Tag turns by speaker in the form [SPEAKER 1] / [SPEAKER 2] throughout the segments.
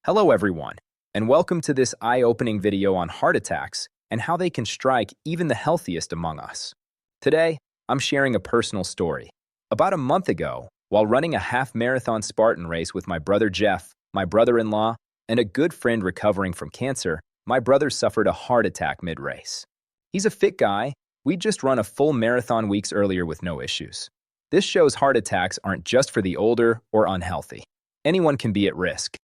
[SPEAKER 1] Hello everyone, and welcome to this eye-opening video on heart attacks and how they can strike even the healthiest among us. Today, I'm sharing a personal story. About a month ago, while running a half-marathon Spartan race with my brother Jeff, my brother-in-law, and a good friend recovering from cancer, my brother suffered a heart attack mid-race. He's a fit guy. We'd just run a full marathon weeks earlier with no issues. This shows heart attacks aren't just for the older or unhealthy. Anyone can be at risk.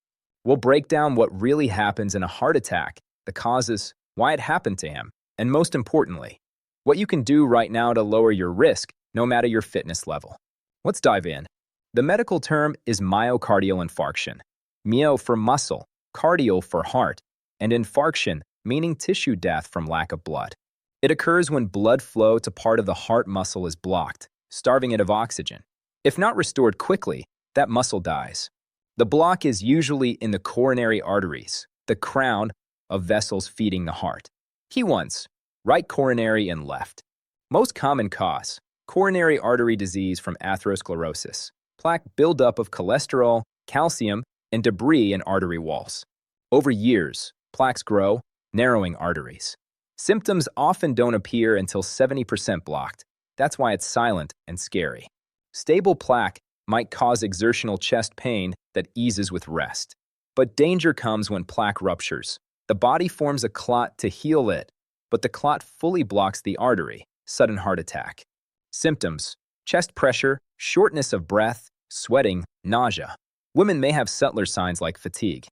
[SPEAKER 1] We'll break down what really happens in a heart attack, the causes, why it happened to him, and most importantly, what you can do right now to lower your risk, no matter your fitness level. Let's dive in. The medical term is myocardial infarction. Myo for muscle, cardial for heart, and infarction meaning tissue death from lack of blood. It occurs when blood flow to part of the heart muscle is blocked, starving it of oxygen. If not restored quickly, that muscle dies. The block is usually in the coronary arteries, the crown of vessels feeding the heart. Key ones: right coronary and left. Most common cause: coronary artery disease from atherosclerosis, plaque buildup of cholesterol, calcium, and debris in artery walls. Over years, plaques grow, narrowing arteries. Symptoms often don't appear until 70% blocked. That's why it's silent and scary. Stable plaque might cause exertional chest pain that eases with rest. But danger comes when plaque ruptures. The body forms a clot to heal it, but the clot fully blocks the artery. Sudden heart attack. Symptoms: chest pressure, shortness of breath, sweating, nausea. Women may have subtler signs like fatigue.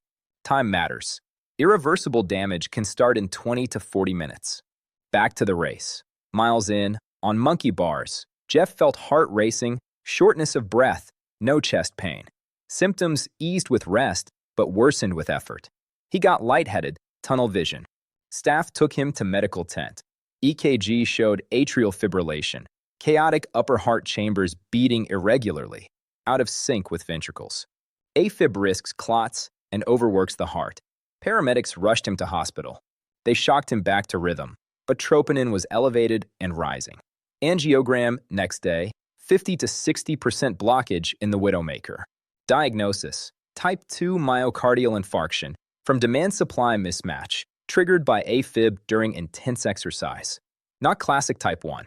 [SPEAKER 1] Time matters. Irreversible damage can start in 20 to 40 minutes. Back to the race. Miles in, on monkey bars, Jeff felt heart racing, shortness of breath, no chest pain. Symptoms eased with rest, but worsened with effort. He got lightheaded, tunnel vision. Staff took him to medical tent. EKG showed atrial fibrillation, chaotic upper heart chambers beating irregularly, out of sync with ventricles. Afib risks clots and overworks the heart. Paramedics rushed him to hospital. They shocked him back to rhythm, but troponin was elevated and rising. Angiogram next day, 50 to 60% blockage in the widowmaker. Diagnosis: type 2 myocardial infarction from demand-supply mismatch, triggered by afib during intense exercise. Not classic type 1.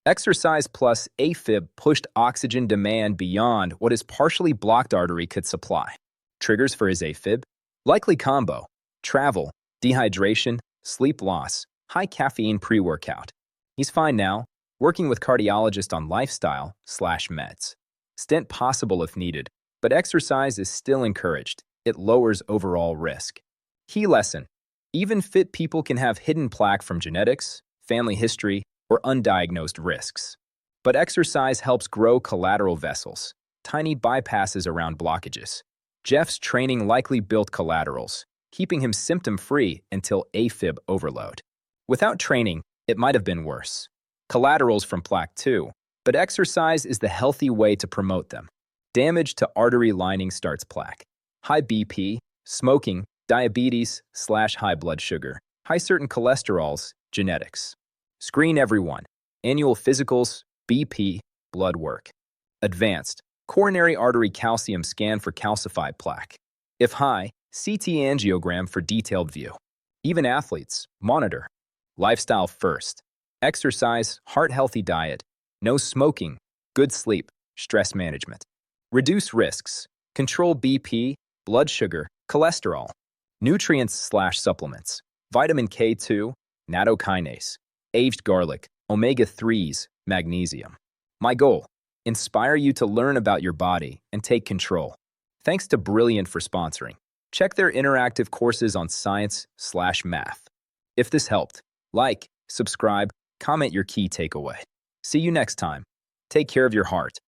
[SPEAKER 1] Exercise plus afib pushed oxygen demand beyond what his partially blocked artery could supply. Triggers for his afib: likely combo: travel, dehydration, sleep loss, high caffeine pre-workout. He's fine now, working with cardiologist on lifestyle/meds. Stent possible if needed, but exercise is still encouraged. It lowers overall risk. Key lesson: even fit people can have hidden plaque from genetics, family history, or undiagnosed risks. But exercise helps grow collateral vessels, tiny bypasses around blockages. Jeff's training likely built collaterals, keeping him symptom-free until afib overload. Without training, it might have been worse. Collaterals from plaque too, but exercise is the healthy way to promote them. Damage to artery lining starts plaque. High BP, smoking, diabetes/high blood sugar, high certain cholesterols, genetics. Screen everyone. Annual physicals, BP, blood work. Advanced: coronary artery calcium scan for calcified plaque. If high, CT angiogram for detailed view. Even athletes, monitor. Lifestyle first. Exercise, heart-healthy diet, no smoking, good sleep, stress management. Reduce risks: control BP, blood sugar, cholesterol. Nutrients/supplements: vitamin K2, nattokinase, aged garlic, omega-3s, magnesium. My goal: inspire you to learn about your body and take control. Thanks to Brilliant for sponsoring. Check their interactive courses on science/math. If this helped, like, subscribe, comment your key takeaway. See you next time. Take care of your heart.